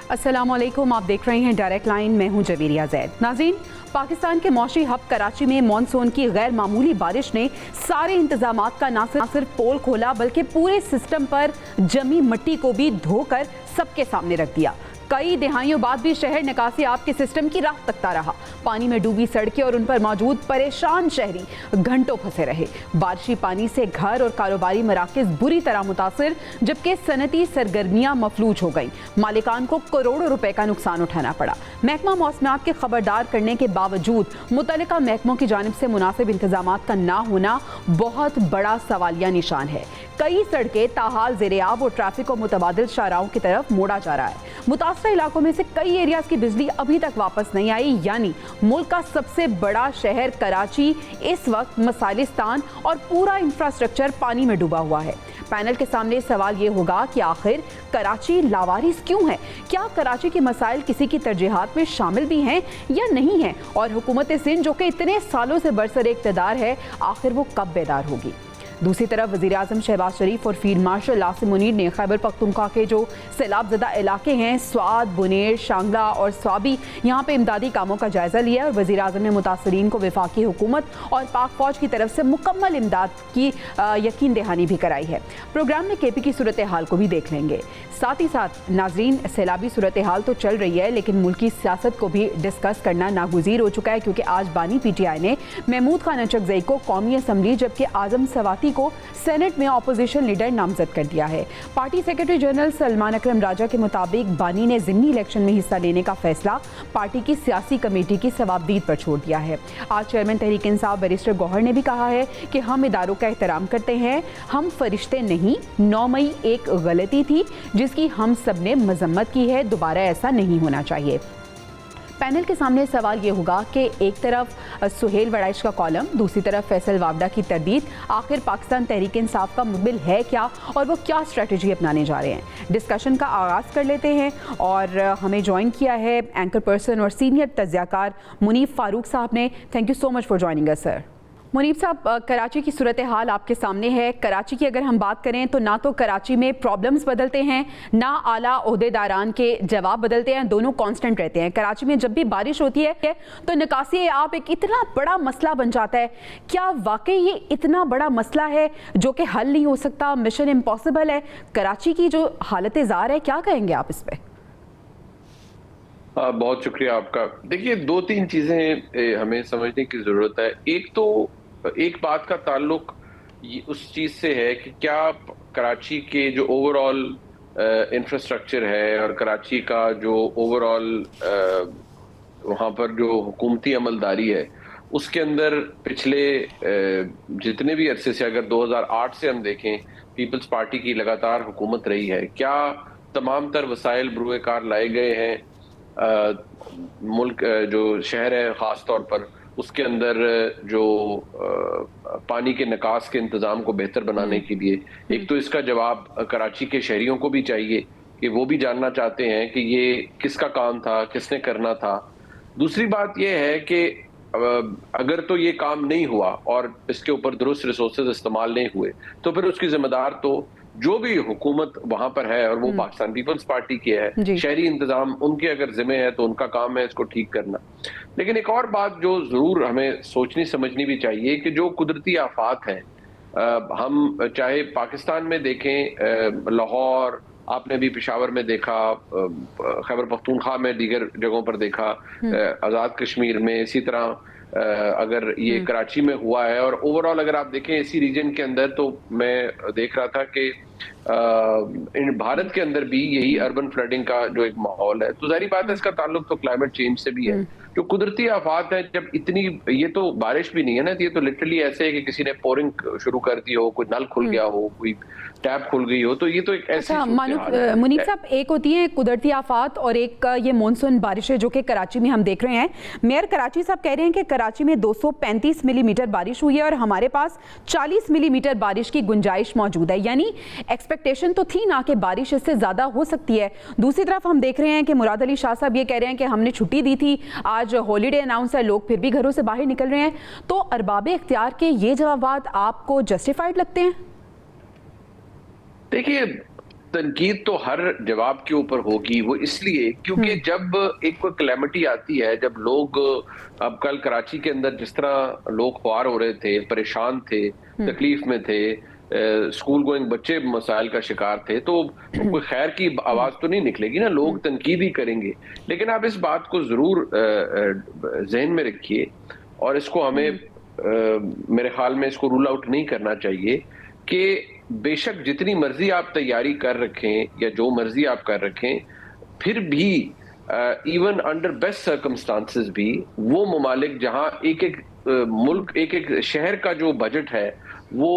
अस्सलाम वालेकुम, आप देख रहे हैं डायरेक्ट लाइन। मैं हूं जबीरिया ज़ैद। नाज़रीन, पाकिस्तान के मौशी हब कराची में मॉनसून की गैर मामूली बारिश ने सारे इंतजामात का ना सिर्फ पोल खोला बल्कि पूरे सिस्टम पर जमी मिट्टी को भी धोकर सबके सामने रख दिया। कई दिहाइयों बाद भी शहर निकासी आब के सिस्टम की राह तकता रहा। पानी में डूबी सड़कें और उन पर मौजूद परेशान शहरी घंटों फंसे रहे। बारिशी पानी से घर और कारोबारी मराकज़ बुरी तरह मुतासिर, जबकि सनती सरगर्मियां मफलूज हो गईं। मालिकान को करोड़ों रुपए का नुकसान उठाना पड़ा। महकमा मौसमियात के खबरदार करने के बावजूद मुतल्लिका महकमों की जानिब से मुनासिब इंतजामात का ना होना बहुत बड़ा सवालिया निशान है। कई सड़कें ताहाल ज़ेरे-आब और ट्रैफिक और मुतबादिल शाहराहों की तरफ मोड़ा जा रहा है। मुतासर इलाकों में से कई एरियाज की बिजली अभी तक वापस नहीं आई, यानी मुल्क का सबसे बड़ा शहर कराची इस वक्त मसाइलिस्तान और पूरा इंफ्रास्ट्रक्चर पानी में डूबा हुआ है। पैनल के सामने सवाल ये होगा कि आखिर कराची लावारिस क्यों है? क्या कराची के मसाइल किसी की तरजीहात में शामिल भी हैं या नहीं हैं? और हुकूमत सिंध जो कि इतने सालों से बरसर इक़्तिदार है, आखिर वो कब बेदार होगी? दूसरी तरफ वज़ीर-ए-आज़म शहबाज शरीफ और फील्ड मार्शल आसिम मुनीर ने खैबर पख्तूनख्वा के जो सैलाब ज़दा इलाके हैं स्वाद, बुनेर, शांगला और स्वाबी, यहाँ पे इमदादी कामों का जायज़ा लिया और वज़ीर-ए-आज़म ने मुतासरीन को वफाकी हुकूमत और पाक फ़ौज की तरफ से मुकम्मल इमदाद की यकीन दहानी भी कराई है। प्रोग्राम में KP की सूरत हाल को भी देख लेंगे। साथ ही साथ नाजरीन, सैलाबी सूरत हाल तो चल रही है, लेकिन मुल्की सियासत को भी डिस्कस करना नागुज़ीर हो चुका है, क्योंकि आज बानी PTI ने महमूद खान अचकज़ई को कौमी असम्बली जबकि आज़म सवाती को सेनेट में अपोजिशन लीडर नामजद कर दिया है। पार्टी सेक्रेटरी जनरल सलमान अकरम राजा के मुताबिक बानी ने ज़िमनी इलेक्शन में हिस्सा लेने का फैसला पार्टी की सियासी कमेटी की सवाबदीद पर छोड़ दिया है। आज चेयरमैन तहरीक इंसाफ बैरिस्टर गौहर ने भी कहा है कि हम इदारों का एहतराम करते हैं, हम फरिश्ते नहीं। 9 मई एक गलती थी जिसकी हम सब ने मजम्मत की है, दोबारा ऐसा नहीं होना चाहिए। पैनल के सामने सवाल ये होगा कि एक तरफ सुहेल वड़ाइश का कॉलम, दूसरी तरफ फैसल वावडा की तरदीद। आखिर पाकिस्तान तहरीक इंसाफ का मुकबिल है क्या और वो क्या स्ट्रेटजी अपनाने जा रहे हैं? डिस्कशन का आगाज़ कर लेते हैं और हमें ज्वाइन किया है एंकर पर्सन और सीनियर तज्ज़ियाकार मुनीब फारूक साहब ने। Thank you so much for joining us sir. Munib sahab, Karachi की सूरत हाल आपके सामने है। कराची की अगर हम बात करें तो ना तो कराची में प्रॉब्लम्स बदलते हैं, ना आला ओहदेदारान के जवाब बदलते हैं, दोनों कांस्टेंट रहते हैं। कराची में जब भी बारिश होती है तो निकासी आप एक इतना बड़ा मसला बन जाता है। क्या वाकई ये इतना बड़ा मसला है जो कि हल नहीं हो सकता, मिशन इम्पॉसिबल है? कराची की जो हालत ज़ार है, क्या कहेंगे आप इस पर? बहुत शुक्रिया आपका। देखिए, 2-3 चीज़ें हमें समझने की ज़रूरत है। एक बात का ताल्लुक उस चीज़ से है कि क्या कराची के जो ओवरऑल इंफ्रास्ट्रक्चर है और कराची का जो ओवरऑल वहाँ पर जो हुकूमती अमलदारी है, उसके अंदर पिछले जितने भी अरसे से, अगर 2008 से हम देखें, पीपल्स पार्टी की लगातार हुकूमत रही है, क्या तमाम तर वसाइल बरूए कार लाए गए हैं? मुल्क जो शहर है ख़ास तौर पर, उसके अंदर जो पानी के निकास के इंतज़ाम को बेहतर बनाने के लिए, एक तो इसका जवाब कराची के शहरियों को भी चाहिए कि वो भी जानना चाहते हैं कि ये किसका काम था, किसने करना था। दूसरी बात ये है कि अगर तो ये काम नहीं हुआ और इसके ऊपर दुरुस्त रिसोर्सेज इस्तेमाल नहीं हुए, तो फिर उसकी जिम्मेदार तो जो भी हुकूमत वहां पर है और वो पाकिस्तान पीपल्स पार्टी की है, शहरी इंतजाम उनके अगर जिम्मे है तो उनका काम है इसको ठीक करना। लेकिन एक और बात जो जरूर हमें सोचनी समझनी भी चाहिए कि जो कुदरती आफात हैं, हम चाहे पाकिस्तान में देखें, लाहौर, आपने भी पेशावर में देखा, खैबर पख्तूनख्वा में, दीगर जगहों पर देखा, आज़ाद कश्मीर में, इसी तरह अगर ये कराची में हुआ है, और ओवरऑल अगर आप देखें इसी रीजन के अंदर, तो मैं देख रहा था कि भारत के अंदर भी यही अर्बन फ्लडिंग का जो एक माहौल है। तो जाहिर बात है इसका ताल्लुक तो क्लाइमेट चेंज से भी है। जो कुदरती आफात है, जब इतनी, ये तो बारिश भी नहीं है ना, ये तो लिटरली ऐसे है कि किसी ने पोरिंग शुरू कर दी हो, कोई नल खुल गया हो, कोई टैप खुल गई हो, तो ये तो एक ऐसी मुनीब साहब, एक होती है कुदरती आफात और एक ये मानसून बारिशें जो कि कराची में हम देख रहे हैं। मेयर कराची साहब कह रहे हैं कि कराची में 235 मिलीमीटर बारिश हुई है और हमारे पास 40 मिलीमीटर बारिश की गुंजाइश मौजूद है, यानी एक्सपेक्टेशन तो थी ना कि बारिश इससे ज्यादा हो सकती है। दूसरी तरफ हम देख रहे हैं कि मुराद अली शाह साहब ये कह रहे हैं कि हमने छुट्टी दी थी, आज हॉलीडे अनाउंस है, लोग फिर भी घरों से बाहर निकल रहे हैं। तो अरबाब इख्तियार के ये जवाबात आपको जस्टिफाइड लगते हैं? देखिए, तनकीद तो हर जवाब के ऊपर होगी, वो इसलिए क्योंकि जब एक कोई कैलेमिटी आती है, जब लोग, अब कल कराची के अंदर जिस तरह लोग ख्वार हो रहे थे, परेशान थे, तकलीफ में थे, स्कूल गोइंग बच्चे मसाइल का शिकार थे, तो कोई खैर की आवाज तो नहीं निकलेगी ना, लोग तनकीद ही करेंगे। लेकिन आप इस बात को जरूर जहन में रखिए और इसको हमें मेरे ख्याल में इसको रूल आउट नहीं करना चाहिए कि बेशक जितनी मर्जी आप तैयारी कर रखें या जो मर्जी आप कर रखें, फिर भी इवन अंडर बेस्ट सर्कमस्टांसेस भी वो ममालिक जहां एक एक मुल्क, एक एक शहर का जो बजट है वो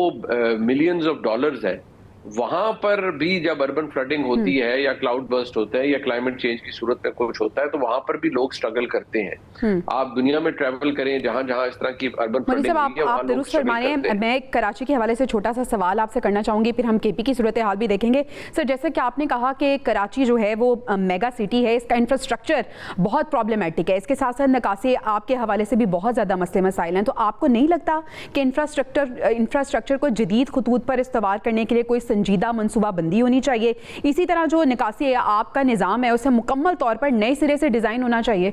मिलियंस ऑफ डॉलर्स है, वहां पर भी जब अर्बन फ्लडिंग होती है या क्लाउड बर्स्ट होता है या क्लाइमेट चेंज की सूरत में कुछ होता है, तो वहां पर भी लोग स्ट्रगल करते हैं। आप दुनिया में ट्रैवल करें, जहां जहां इस तरह की अर्बन फ्लडिंग हुई है, आप दुरुस्त फरमाएं। मैं कराची के हवाले से छोटा सा सवाल आपसे करना चाहूंगी, फिर हम केपी की सूरत हाल भी देखेंगे। सर, जैसे कि आपने कहा कि कराची जो है वो मेगा सिटी है, इसका इंफ्रास्ट्रक्चर बहुत प्रॉब्लमेटिक है, इसके साथ साथ निकासी आपके हवाले से भी बहुत ज़्यादा मसले मसाइल हैं, तो आपको नहीं लगता कि इंफ्रास्ट्रक्चर को जदीद खतूत पर इस्तेमाल करने के लिए कोई संजीदा मनसूबा बंदी होनी चाहिए? इसी तरह जो निकासी आपका निज़ाम है उसे मुकम्मल तौर पर नए सिरे से डिज़ाइन होना चाहिए?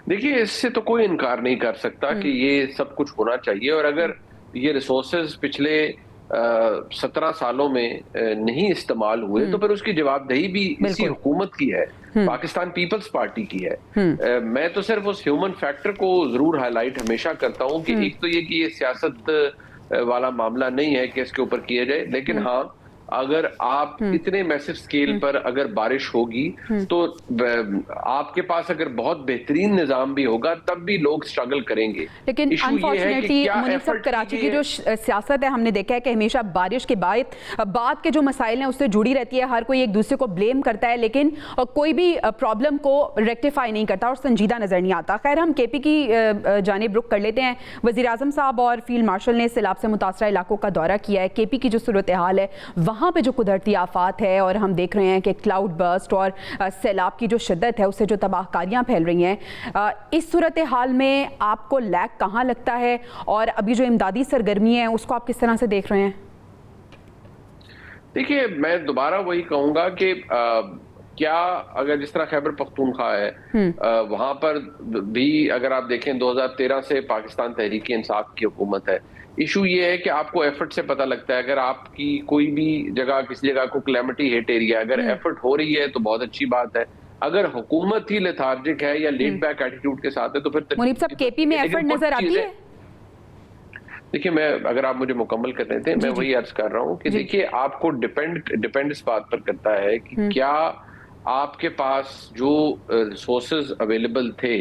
देखिए, इससे तो कोई इनकार नहीं कर सकता कि ये सब कुछ होना चाहिए, और अगर ये रिसोर्सेज पिछले 17 सालों में नहीं इस्तेमाल हुए तो फिर उसकी जवाबदेही भी इसी हुकूमत की है, पाकिस्तान पीपल्स पार्टी की है। मैं तो सिर्फ उस ह्यूमन फैक्टर को जरूर हाईलाइट हमेशा करता हूं कि एक तो ये कि ये सियासत वाला मामला नहीं है कि इसके ऊपर किया जाए, लेकिन हाँ, अगर आप इतने मैसिव स्केल पर अगर बारिश होगी तो आपके पास अगर बहुत बेहतरीन निजाम भी होगा तब भी लोग स्ट्रगल करेंगे। लेकिन अनफॉर्चुनेटली मुनीफ साहब, कराची की जो सियासत है, हमने देखा है कि हमेशा बारिश के बाद के जो मसाइल हैं उससे जुड़ी रहती है, हर कोई एक दूसरे को ब्लेम करता है, लेकिन कोई भी प्रॉब्लम को रेक्टिफाई नहीं करता और संजीदा नजर नहीं आता। खैर, हम केपी की जानिब रुख कर लेते हैं। वज़ीर आज़म साहब और फील्ड मार्शल ने सैलाब से मुतासरा इलाकों का दौरा किया है। केपी की जो सूरत हाल है, वहाँ पे जो कुदरती आफात है, और हम देख रहे हैं कि क्लाउड बर्स्ट और सैलाब की जो शिद्दत है उससे जो तबाहकारियां फैल रही हैं, इस सूरत हाल में आपको लैग कहाँ लगता है और अभी जो इमदादी सरगर्मी है उसको आप किस तरह से देख रहे हैं? देखिए, मैं दोबारा वही कहूंगा कि क्या अगर जिस तरह खैबर पख्तूनख्वा है, वहां पर भी अगर आप देखें 2013 से पाकिस्तान तहरीक इंसाफ की हुकूमत है। इशू ये है कि आपको एफर्ट से पता लगता है, अगर आपकी कोई भी जगह, किसी जगह को कैलेमिटी हिट एरिया, अगर एफर्ट हो रही है तो बहुत अच्छी बात है। अगर हुकूमत ही लेथार्जिक है या लेड बैक एटीट्यूड के साथ है तो फिर मुनीब साहब, केपी में एफर्ट नजर आती है? देखिए, मैं अगर आप मुझे मुकम्मल कर देते हैं, मैं वही अर्ज कर रहा हूँ कि देखिए, आपको डिपेंड इस बात पर करता है कि क्या आपके पास जो रिसोर्सेज अवेलेबल थे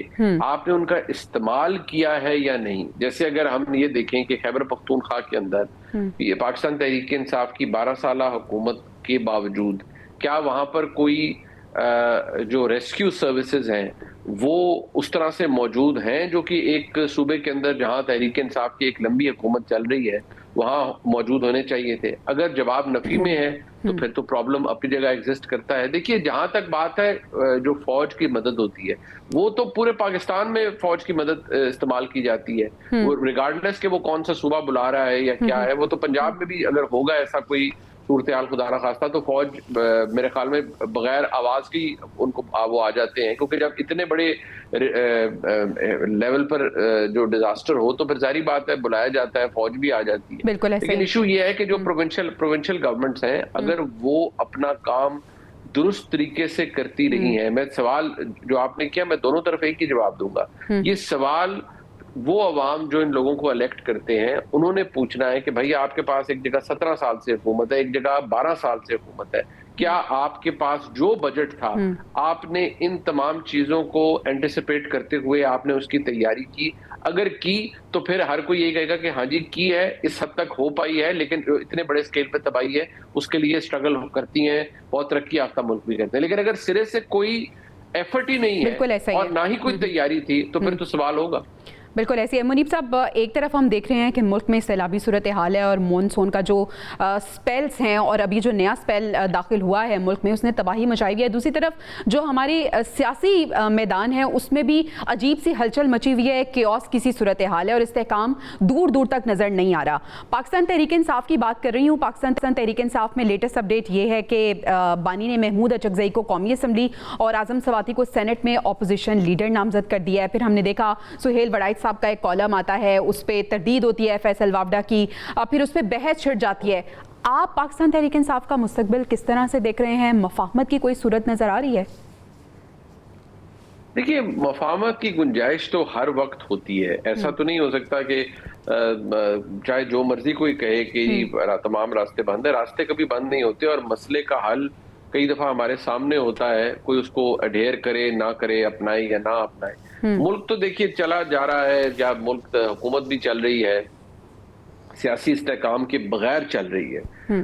आपने उनका इस्तेमाल किया है या नहीं। जैसे अगर हम ये देखें कि खैबर पख्तूनख्वा के अंदर ये पाकिस्तान तहरीक इंसाफ की 12 साल हुकूमत के बावजूद क्या वहां पर कोई जो रेस्क्यू सर्विसेज हैं वो उस तरह से मौजूद हैं जो कि एक सूबे के अंदर जहां तहरीक इंसाफ की एक लंबी हुकूमत चल रही है वहां मौजूद होने चाहिए थे? अगर जवाब नफी में है तो फिर तो प्रॉब्लम अपनी जगह एग्जिस्ट करता है। देखिए, जहां तक बात है जो फौज की मदद होती है, वो तो पूरे पाकिस्तान में फौज की मदद इस्तेमाल की जाती है, वो रिगार्डलेस के वो कौन सा सूबा बुला रहा है या क्या है। वो तो पंजाब में भी अगर होगा ऐसा कोई सूरत हाल खुदा ना खास्ता तो फौज मेरे ख्याल में बगैर आवाज की उनको वो आ जाते हैं, क्योंकि जब इतने बड़े लेवल पर जो डिजास्टर हो तो फिर जारी बात है बुलाया जाता है, फौज भी आ जाती है। लेकिन इशू ये है कि जो प्रोविंशियल गवर्नमेंट्स हैं, अगर वो अपना काम दुरुस्त तरीके से करती रही हैं, मैं सवाल जो आपने किया मैं दोनों तरफ एक ही जवाब दूंगा। ये सवाल वो अवाम जो इन लोगों को इलेक्ट करते हैं उन्होंने पूछना है कि भाई आपके पास एक जगह 17 साल से हुकूमत है, एक जगह 12 साल से हुकूमत है, क्या आपके पास जो बजट था आपने इन तमाम चीजों को एंटिसिपेट करते हुए आपने उसकी तैयारी की? अगर की तो फिर हर कोई ये कहेगा कि हाँ जी की है, इस हद तक हो पाई है, लेकिन इतने बड़े स्केल पे तबाही है उसके लिए स्ट्रगल करती हैं, बहुत तरक्की याफ्ता मुल्क भी करते हैं। लेकिन अगर सिरे से कोई एफर्ट ही नहीं है और ना ही कोई तैयारी थी तो फिर तो सवाल होगा। بالکل ایسی ہے منیب صاحب، ایک طرف ہم دیکھ رہے ہیں کہ ملک میں سیلابی صورتحال ہے اور مونسون کا جو سپیلز ہیں اور ابھی جو نیا سپیل داخل ہوا ہے ملک میں اس نے تباہی مچائی ہوئی ہے. دوسری طرف جو ہماری سیاسی میدان ہے اس میں بھی عجیب سی ہلچل مچی ہوئی ہے، کیوس کسی صورتحال ہے اور استحکام دور دور تک نظر نہیں آ رہا. پاکستان تحریک انصاف کی بات کر رہی ہوں. پاکستان تحریک انصاف میں لیٹسٹ اپڈیٹ یہ ہے کہ بانی نے محمود اچکزئی کو قومی اسمبلی اور اعظم سواتی کو سینٹ میں اپوزیشن لیڈر نامزد کر دیا ہے. پھر ہم نے دیکھا سہیل وڑائچ صاحب کا ایک کالم آتا ہے، اس پہ تردید ہوتی ہے فیصل وابڈا کی، پھر اس پہ بحث چھڑ جاتی ہے. آپ پاکستان تحریک انصاف کا مستقبل کس طرح سے دیکھ رہے ہیں؟ مفاہمت کی کوئی صورت نظر آ رہی ہے؟ دیکھیے، مفاہمت کی گنجائش تو ہر وقت ہوتی ہے. ایسا تو نہیں ہو سکتا کہ چاہے جو مرضی کوئی کہے کہ تمام راستے بند ہیں. راستے کبھی بند نہیں ہوتے اور مسئلے کا حل کئی دفعہ ہمارے سامنے ہوتا ہے. کوئی اس کو اڈھیر کرے نہ کرے، اپنائے یا نہ اپنائے. ملک تو دیکھیے چلا جا رہا ہے، جب ملک حکومت بھی چل رہی ہے، سیاسی استحکام کے بغیر چل رہی ہے.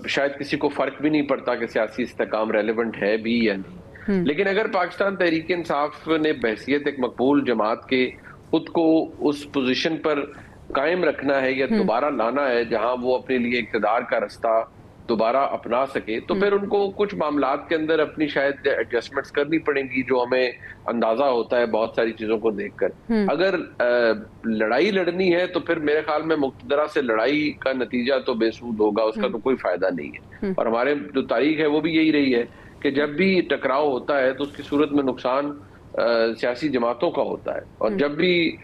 شاید کسی کو فرق بھی نہیں پڑتا کہ سیاسی استحکام ریلیونٹ ہے بھی یا نہیں. لیکن اگر پاکستان تحریک انصاف نے بحیثیت ایک مقبول جماعت کے خود کو اس پوزیشن پر قائم رکھنا ہے یا دوبارہ لانا ہے جہاں وہ اپنے لیے اقتدار کا رستہ دوبارہ اپنا سکے، تو پھر ان کو کچھ معاملات کے اندر اپنی شاید ایڈجسٹمنٹس کرنی پڑیں گی، جو ہمیں اندازہ ہوتا ہے بہت ساری چیزوں کو دیکھ کر. اگر لڑائی لڑنی ہے تو پھر میرے خیال میں مقتدرہ سے لڑائی کا نتیجہ تو بے سود ہوگا، اس کا تو کوئی فائدہ نہیں ہے. اور ہمارے جو تاریخ ہے وہ بھی یہی رہی ہے کہ جب بھی ٹکراؤ ہوتا ہے تو اس کی صورت میں نقصان سیاسی جماعتوں کا ہوتا ہے، اور جب بھی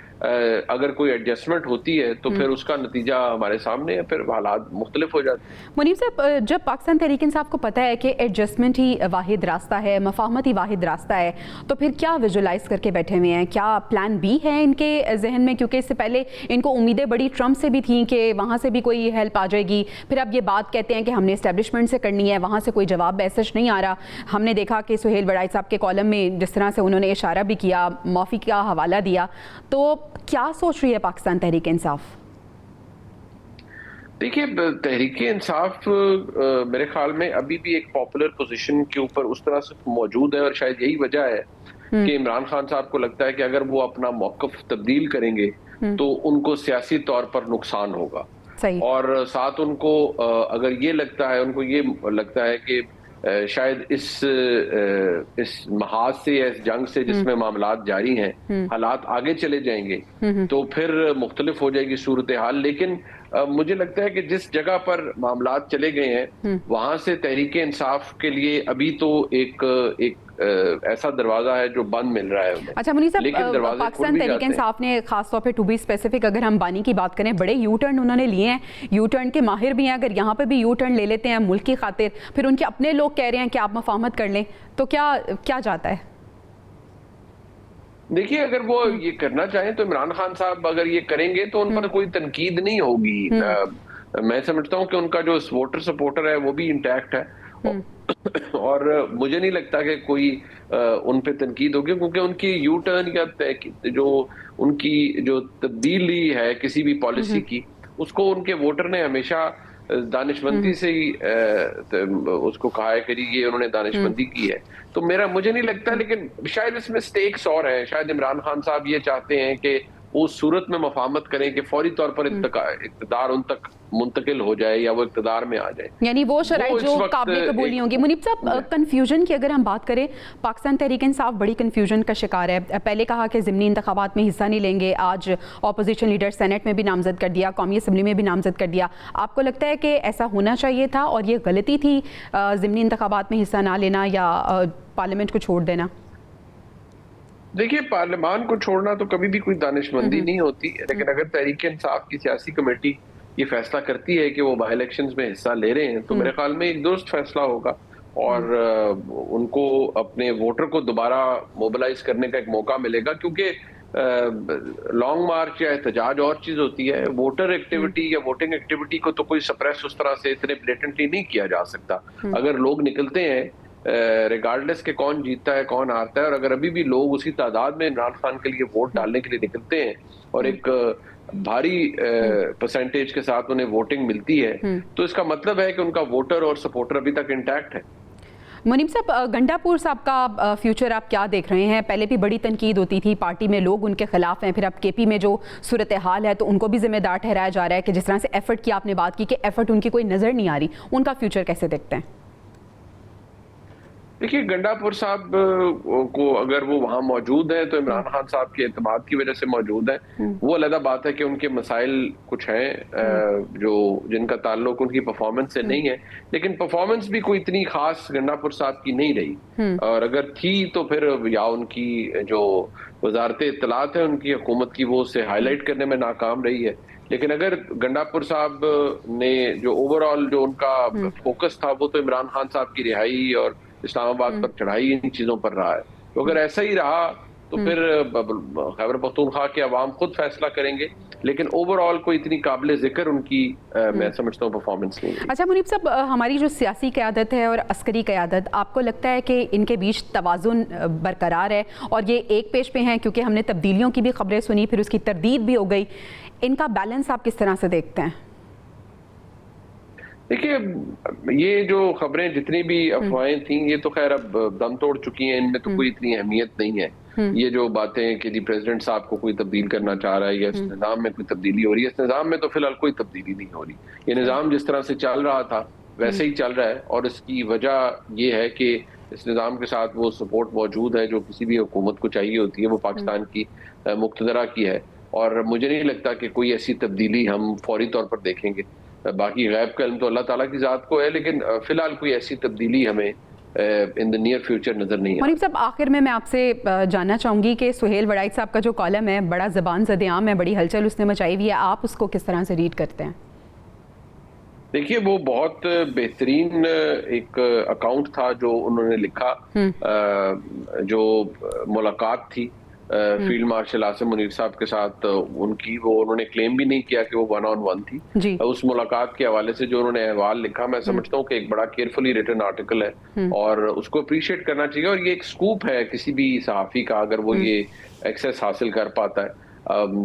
اگر کوئی ایڈجسٹمنٹ ہوتی ہے تو پھر اس کا نتیجہ ہمارے سامنے ہے، پھر حالات مختلف ہو جاتے ہیں. منیب صاحب، جب پاکستان تحریک انصاف کو پتہ ہے کہ ایڈجسٹمنٹ ہی واحد راستہ ہے، مفاہمت ہی واحد راستہ ہے، تو پھر کیا ویژولائز کر کے بیٹھے ہوئے ہیں؟ کیا پلان بی ہے ان کے ذہن میں؟ کیونکہ اس سے پہلے ان کو امیدیں بڑی ٹرمپ سے بھی تھیں کہ وہاں سے بھی کوئی ہیلپ آ جائے گی. پھر اب یہ بات کہتے ہیں کہ ہم نے اسٹیبلشمنٹ سے کرنی ہے، وہاں سے کوئی جواب میسج نہیں آ رہا. ہم نے دیکھا کہ سہیل وڑائچ صاحب کے کالم میں جس طرح سے انہوں نے اشارہ بھی کیا، موفی کا حوالہ دیا. تو کیا سوچ رہی ہے پاکستان تحریک انصاف؟ دیکھیے، تحریک انصاف میرے خیال میں ابھی بھی ایک پاپولر پوزیشن کے اوپر اس طرح سے موجود ہے، اور شاید یہی وجہ ہے کہ عمران خان صاحب کو لگتا ہے کہ اگر وہ اپنا موقف تبدیل کریں گے تو ان کو سیاسی طور پر نقصان ہوگا. اور ساتھ ان کو اگر یہ لگتا ہے، ان کو یہ لگتا ہے کہ شاید اس محاذ سے یا اس جنگ سے جس میں معاملات جاری ہیں، حالات آگے چلے جائیں گے تو پھر مختلف ہو جائے گی صورتحال. لیکن مجھے لگتا ہے کہ جس جگہ پر معاملات چلے گئے ہیں وہاں سے تحریک انصاف کے لیے ابھی تو ایک ایسا دروازہ ہے جو بند مل رہا ہے. اچھا منیب صاحب، پاکستان تحریک انصاف نے خاص طور پہ ٹو بی اسپیسیفک اگر ہم بانی کی بات کریں، بڑے یو ٹرن انہوں نے لیے ہیں، یو ٹرن کے ماہر بھی ہیں. اگر یہاں پہ بھی یو ٹرن لے لیتے ہیں ملک کی خاطر، پھر ان کے اپنے لوگ کہہ رہے ہیں کہ آپ مفاہمت کر لیں، تو کیا جاتا ہے؟ دیکھیے، اگر وہ یہ کرنا چاہیں تو عمران خان صاحب اگر یہ کریں گے تو ان پر کوئی تنقید نہیں ہوگی. میں سمجھتا ہوں کہ ان کا جو ووٹر سپورٹر ہے وہ بھی انٹیکٹ ہے، اور مجھے نہیں لگتا کہ کوئی ان پہ تنقید ہوگی، کیونکہ ان کی یو ٹرن یا جو ان کی جو تبدیلی ہے کسی بھی پالیسی کی، اس کو ان کے ووٹر نے ہمیشہ دانشمندی سے ہی اس کو کہا ہے کہ یہ انہوں نے دانشمندی کی ہے. تو مجھے نہیں لگتا، لیکن شاید اس میں سٹیکس اور ہیں. شاید عمران خان صاحب یہ چاہتے ہیں کہ وہ اس صورت میں مفاہمت کریں کہ فوری طور پر اقتدار ان تک منتقل ہو جائے یا وہ اقتدار میں آ جائے، یعنی وہ شرائط جو قابل قبول نہیں ہوں گی. منیب صاحب، کنفیوژن کی اگر ہم بات کریں، پاکستان تحریک انصاف بڑی کنفیوژن کا شکار ہے. پہلے کہا کہ ضمنی انتخابات میں حصہ نہیں لیں گے، آج اپوزیشن لیڈر سینٹ میں بھی نامزد کر دیا، قومی اسمبلی میں بھی نامزد کر دیا. آپ کو لگتا ہے کہ ایسا ہونا چاہیے تھا اور یہ غلطی تھی ضمنی انتخابات میں حصہ نہ لینا یا پارلیمنٹ کو چھوڑ دینا؟ دیکھیے، پارلیمان کو چھوڑنا تو کبھی بھی کوئی دانشمندی نہیں ہوتی، لیکن اگر تحریک انصاف کی سیاسی کمیٹی یہ فیصلہ کرتی ہے کہ وہ بائی الیکشنز میں حصہ لے رہے ہیں تو میرے خیال میں ایک درست فیصلہ ہوگا، اور ان کو اپنے ووٹر کو دوبارہ موبلائز کرنے کا ایک موقع ملے گا. کیونکہ لانگ مارچ یا احتجاج اور چیز ہوتی ہے، ووٹر ایکٹیویٹی یا ووٹنگ ایکٹیویٹی کو تو کوئی سپریس اس طرح سے اتنے بلیٹنٹلی نہیں کیا جا سکتا. اگر لوگ نکلتے ہیں ریگارڈلیس کہ کون جیتتا ہے کون ہارتا ہے، اور اگر ابھی بھی لوگ اسی تعداد میں عمران خان کے لیے ووٹ ڈالنے کے لیے نکلتے ہیں اور ایک بھاری پرسنٹیج کے ساتھ انہیں ووٹنگ ملتی ہے، تو اس کا مطلب ہے کہ ان کا ووٹر اور سپورٹر ابھی تک انٹیکٹ ہے. मुनीब साहब, गंडापुर साहब का फ्यूचर आप क्या देख रहे हैं? पहले भी बड़ी तनकीद होती थी, पार्टी में लोग उनके खिलाफ हैं, फिर अब केपी में जो सूरत हाल है तो उनको भी जिम्मेदार ठहराया जा रहा है कि जिस तरह से एफर्ट की आपने बात की कि एफर्ट उनकी कोई नज़र नहीं आ रही, उनका फ्यूचर कैसे देखते हैं? देखिए, गंडापुर साहब को अगर वो वहाँ मौजूद हैं तो इमरान खान साहब के एतमाद की वजह से मौजूद हैं। वो अलग बात है कि उनके मसाइल कुछ हैं जो जिनका ताल्लुक उनकी परफॉर्मेंस से नहीं है, लेकिन परफॉर्मेंस भी कोई इतनी खास गंडापुर साहब की नहीं रही, और अगर थी तो फिर या उनकी जो वजारत इत्तलात है उनकी हुकूमत की, वो उसे हाईलाइट करने में नाकाम रही है। लेकिन अगर गंडापुर साहब ने जो ओवरऑल जो उनका फोकस था वो तो इमरान खान साहब की रिहाई और इस्लामाबाद पर चढ़ाई, इन चीजों पर रहा है। तो अगर ऐसा ही रहा तो फिर खैबर पख्तूनख्वा के अवाम खुद फैसला करेंगे, लेकिन ओवरऑल कोई इतनी काबिल जिक्र उनकी मैं समझता हूँ परफॉर्मेंस नहीं है। अच्छा मुनीब साहब, हमारी जो सियासी क़यादत है और अस्करी क़यादत, आपको लगता है कि इनके बीच तवाज़ुन बरकरार है और ये एक पेश पे हैं? क्योंकि हमने तब्दीलियों की भी खबरें सुनी, फिर उसकी तरदीद भी हो गई, इनका बैलेंस आप किस तरह से देखते हैं? देखिए, ये जो खबरें जितनी भी अफवाहें थी ये तो खैर अब दम तोड़ चुकी हैं, इनमें तो कोई इतनी अहमियत नहीं है। ये जो बातें कि जी प्रेसिडेंट साहब को कोई तब्दील करना चाह रहा है या इस निज़ाम में कोई तब्दीली हो रही है, इस निज़ाम में तो फिलहाल कोई तब्दीली नहीं हो रही। ये निज़ाम जिस तरह से चल रहा था वैसे ही चल रहा है, और इसकी वजह ये है कि इस निज़ाम के साथ वो सपोर्ट मौजूद है जो किसी भी हुकूमत को चाहिए होती है, वो पाकिस्तान की मुक्तदरा की है। और मुझे नहीं लगता कि कोई ऐसी तब्दीली हम फौरी तौर पर देखेंगे। बाकी गैब का इल्म तो अल्लाह ताला की ज़ात को है, लेकिन फिलहाल कोई ऐसी तब्दीली हमें इन द नियर फ्यूचर नजर नहीं है। मुनीब साहब, आखिर में मैं आपसे जानना चाहूँगी कि सुहेल वड़ाइच साहब का जो कॉलम है बड़ा ज़बान ज़द-ए-आम है, बड़ी हलचल उसने मचाई हुई है, आप उसको किस तरह से रीड करते हैं? देखिए, वो बहुत बेहतरीन एक अकाउंट था जो उन्होंने लिखा, जो मुलाकात थी फील्ड मार्शल आसिम मुनीर साहब के साथ उनकी, वो उन्होंने क्लेम भी नहीं किया कि वो 1-on-1 थी। उस मुलाकात के हवाले से जो उन्होंने अहवाल लिखा, मैं समझता हूँ कि एक बड़ा केयरफुली रिटन आर्टिकल है और उसको अप्रिशिएट करना चाहिए। और ये एक स्कूप है किसी भी सहाफ़ी का अगर वो ये एक्सेस हासिल कर पाता है।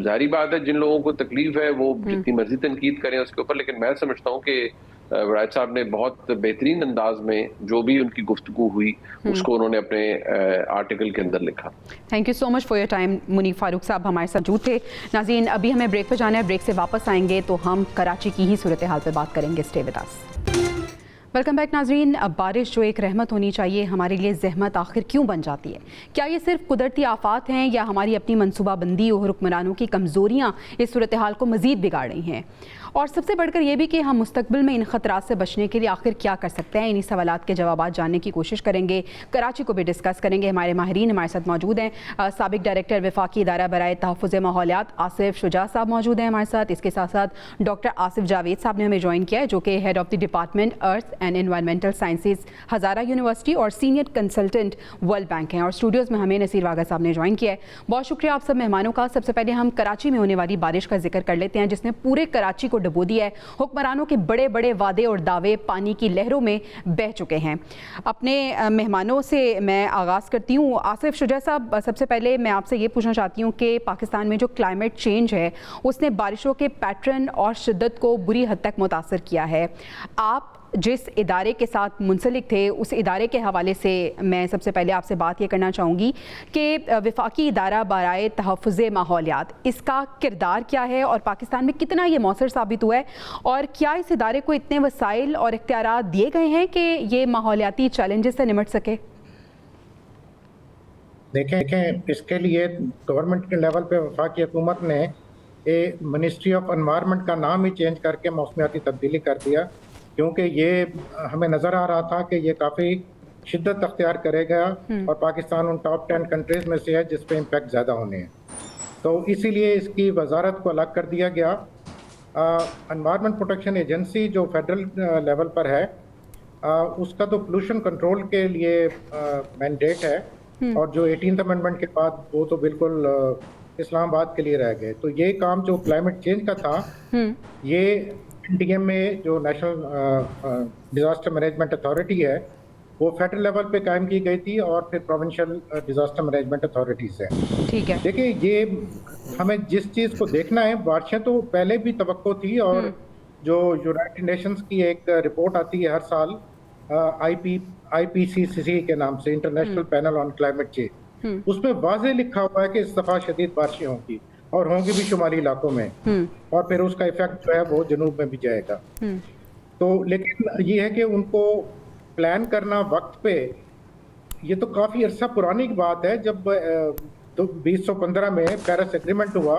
जाहिर बात है जिन लोगों को तकलीफ है वो जितनी मर्जी तनकीद करें उसके ऊपर, लेकिन मैं समझता हूँ कि वड़ाइच साहब ने बहुत बेहतरीन अंदाज में जो भी उनकी गुफ्तगू हुई उसको उन्होंने अपने आर्टिकल के अंदर लिखा। Thank you so much for your time. Munib Farooq sahab हमारे साथ मौजूद थे। नाज़रीन, अभी हमें ब्रेक पे जाना है, ब्रेक से वापस आएंगे तो हम कराची की ही सूरत हाल पे बात करेंगे। Stay with us. Welcome back नाज़रीन। अब बारिश जो एक रहमत होनी चाहिए हमारे लिए ज़हमत आखिर क्यों बन जाती है? क्या ये सिर्फ कुदरती आफात हैं या हमारी अपनी मनसूबाबंदी और हुक्मरानों की कमज़ोरियाँ इस सूरत हाल को मज़ीद बिगाड़ रही हैं? और सबसे बढ़कर ये भी कि हम मुस्तकबिल में इन ख़तरात से बचने के लिए आखिर क्या कर सकते हैं? इन्हीं सवालात के जवाब जानने की कोशिश करेंगे, कराची को भी डिस्कस करेंगे। हमारे माहिरीन हमारे साथ मौजूद हैं। साबिक डायरेक्टर वफाकी इदारा बराए तहफ़्फ़ुज़ माहौलियात आसिफ शुजा साहब मौजूद हैं हमारे साथ। इसके साथ साथ डॉक्टर आसिफ जावेद साहब ने हमें ज्वाइन किया है, जो कि head of the department earth and environmental sciences Hazara university और सीनियर कंसल्टेंट वर्ल्ड बैंक हैं। और स्टूडियोज़ में हमें नसीर वागा साहब ने ज्वाइन किया है। बहुत शुक्रिया आप सब मेहमानों का। सबसे पहले हम कराची में होने वाली बारिश का जिक्र कर लेते हैं जिसने पूरे कराची को डुबो दिया है। हुक्मरानों के बड़े बड़े वादे और दावे पानी की लहरों में बह चुके हैं। अपने मेहमानों से मैं आगाज़ करती हूँ। आसिफ शुजा साहब, सबसे पहले मैं आपसे ये पूछना चाहती हूँ कि पाकिस्तान में जो क्लाइमेट चेंज है उसने बारिशों के पैटर्न और शिद्दत को बुरी हद तक मुतासर किया है। आप जिस इदारे के साथ मुंसलिक थे उस इदारे के हवाले से मैं सबसे पहले आपसे बात ये करना चाहूँगी कि वफाकी इदारा बराए तहफ़्फ़ुज़ माहौलियात, इसका किरदार क्या है और पाकिस्तान में कितना ये मौसर साबित हुआ है, और क्या इस इदारे को इतने वसाइल और इख्तियारात दिए गए हैं कि ये माहौलियाती चैलेंजेस से निमट सके? देखें, इसके लिए गवर्नमेंट के लेवल पे वफाकी हुकूमत ने मिनिस्ट्री ऑफ एनवायरनमेंट का नाम ही चेंज करके मौसमियाती तब्दीली कर दिया, क्योंकि ये हमें नज़र आ रहा था कि ये काफ़ी शिद्दत अख्तियार करेगा और पाकिस्तान उन टॉप 10 कंट्रीज़ में से है जिस पे इम्पैक्ट ज़्यादा होने हैं। तो इसीलिए इसकी वजारत को अलग कर दिया गया। एनवायरनमेंट प्रोटेक्शन एजेंसी जो फेडरल लेवल पर है, उसका तो पोल्यूशन कंट्रोल के लिए मैंडेट है, और जो 18th अमेंडमेंट के बाद वो तो बिल्कुल इस्लामाबाद के लिए रह गए। तो ये काम जो क्लाइमेट चेंज का था, ये NDM में जो नेशनल डिज़ास्टर मैनेजमेंट अथॉरिटी है वो फेडरल लेवल पे कायम की गई थी और फिर प्रोविंशियल डिज़ास्टर मैनेजमेंट अथॉरिटीज़ है। ठीक है। देखिए, ये हमें जिस चीज़ को देखना है, बारिशें तो पहले भी तवक्को थी, और जो यूनाइटेड नेशंस की एक रिपोर्ट आती है हर साल IPCC के नाम से, international panel on climate change, उसमें वाज़ेह लिखा हुआ है कि इस दफ़ा शदीद बारिशें होंगी और होंगी भी शुमाली इलाकों में, और फिर उसका इफेक्ट जो है वो जनूब में भी जाएगा। तो लेकिन ये है कि उनको प्लान करना वक्त पे, ये तो काफ़ी अरसा पुरानी बात है, जब 2015 में पेरिस एग्रीमेंट हुआ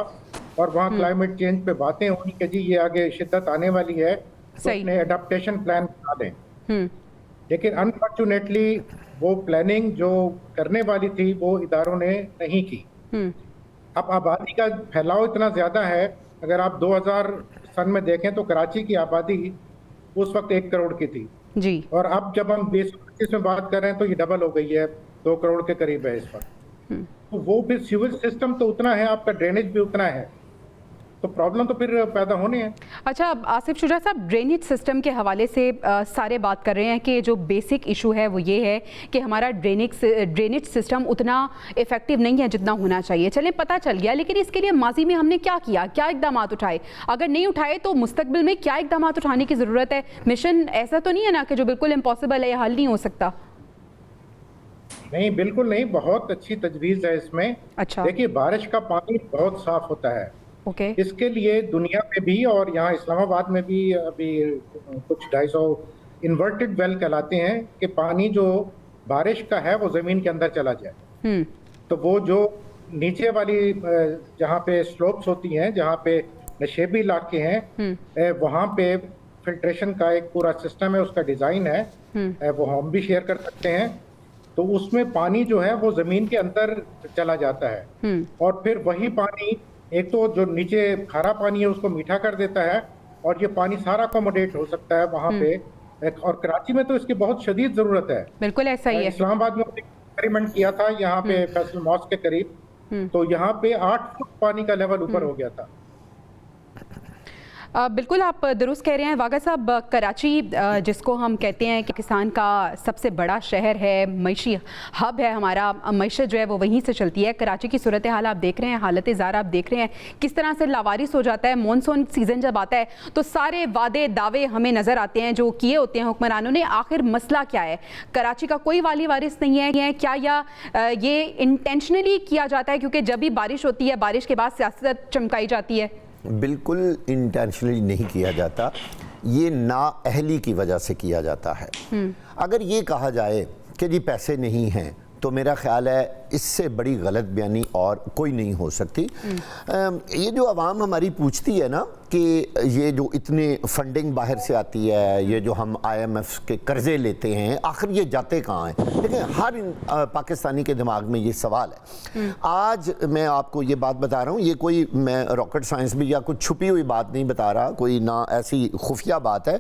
और वहाँ क्लाइमेट चेंज पे बातें हुई कि जी ये आगे शिद्दत आने वाली है, तो अपने एडाप्टेशन प्लान बना दें। लेकिन अनफॉर्चुनेटली वो प्लानिंग जो करने वाली थी वो इदारों ने नहीं की। अब आबादी का फैलाव इतना ज़्यादा है, अगर आप 2000 सन में देखें तो कराची की आबादी उस वक्त 1 करोड़ की थी जी, और अब जब हम 2025 में बात कर रहे हैं तो ये डबल हो गई है, 2 करोड़ के करीब है इस वक्त। तो वो फिर सीवेज सिस्टम तो उतना है, आपका ड्रेनेज भी उतना है, तो प्रॉब्लम तो फिर पैदा होने हैं। अच्छा, आसिफ शुजा साहब, ड्रेनेज सिस्टम के हवाले से सारे बात कर रहे हैं कि जो बेसिक इशू है वो ये है कि हमारा ड्रेनेज सिस्टम उतना इफेक्टिव नहीं है जितना होना चाहिए। चलें, पता चल गया, लेकिन इसके लिए माजी में हमने क्या किया, क्या इकदाम उठाए? अगर नहीं उठाए तो मुस्तकबिल में क्या इकदाम उठाने की ज़रूरत है? मिशन ऐसा तो नहीं है ना कि जो बिल्कुल इम्पॉसिबल है, हल नहीं हो सकता? नहीं, बिल्कुल नहीं, बहुत अच्छी तजवीज़ है इसमें। अच्छा, देखिए, बारिश का पानी बहुत साफ होता है। ओके, इसके लिए दुनिया में भी और यहाँ इस्लामाबाद में भी अभी कुछ 250 इन्वर्टेड वेल कहलाते हैं कि पानी जो बारिश का है वो ज़मीन के अंदर चला जाए। तो वो जो नीचे वाली जहाँ पे स्लोप्स होती हैं, जहाँ पे नशेबी इलाके हैं, वहाँ पे फिल्ट्रेशन का एक पूरा सिस्टम है, उसका डिज़ाइन है, वो हम भी शेयर कर सकते हैं। तो उसमें पानी जो है वो ज़मीन के अंदर चला जाता है और फिर वही पानी एक तो जो नीचे खारा पानी है उसको मीठा कर देता है, और ये पानी सारा अकोमोडेट हो सकता है वहाँ पे। और कराची में तो इसकी बहुत शदीद ज़रूरत है। बिल्कुल ऐसा ही है। इस्लामाबाद में एक्सपेरिमेंट किया था यहाँ पे फैसल मॉस्क के करीब, तो यहाँ पे 8 फुट पानी का लेवल ऊपर हो गया था। बिल्कुल आप दुरुस्त कह रहे हैं वागा साहब। कराची जिसको हम कहते हैं कि पाकिस्तान का सबसे बड़ा शहर है, मईशी हब है, हमारा मईशत जो है वो वहीं से चलती है। कराची की सूरत हाल आप देख रहे हैं, हालत ज़ार आप देख रहे हैं, किस तरह से लावारिस हो जाता है। मानसून सीज़न जब आता है तो सारे वादे दावे हमें नज़र आते हैं जो किए होते हैं हुक्मरानों ने। आखिर मसला क्या है? कराची का कोई वाली वारिस नहीं है क्या, या ये इंटेंशनली किया जाता है क्योंकि जब भी बारिश होती है बारिश के बाद सियासत चमकाई जाती है? बिल्कुल इंटेंशनली नहीं किया जाता, ये नाअहली की वजह से किया जाता है। अगर ये कहा जाए कि जी पैसे नहीं हैं, तो मेरा ख्याल है इससे बड़ी गलत बयानी और कोई नहीं हो सकती। ये जो आवाम हमारी पूछती है ना कि ये जो इतने फंडिंग बाहर से आती है, ये जो हम IMF के कर्जे लेते हैं, आखिर ये जाते कहाँ हैं? देखिए, हर पाकिस्तानी के दिमाग में ये सवाल है। आज मैं आपको ये बात बता रहा हूँ, ये कोई मैं रॉकेट साइंस में या कुछ छुपी हुई बात नहीं बता रहा, कोई ना ऐसी खुफिया बात है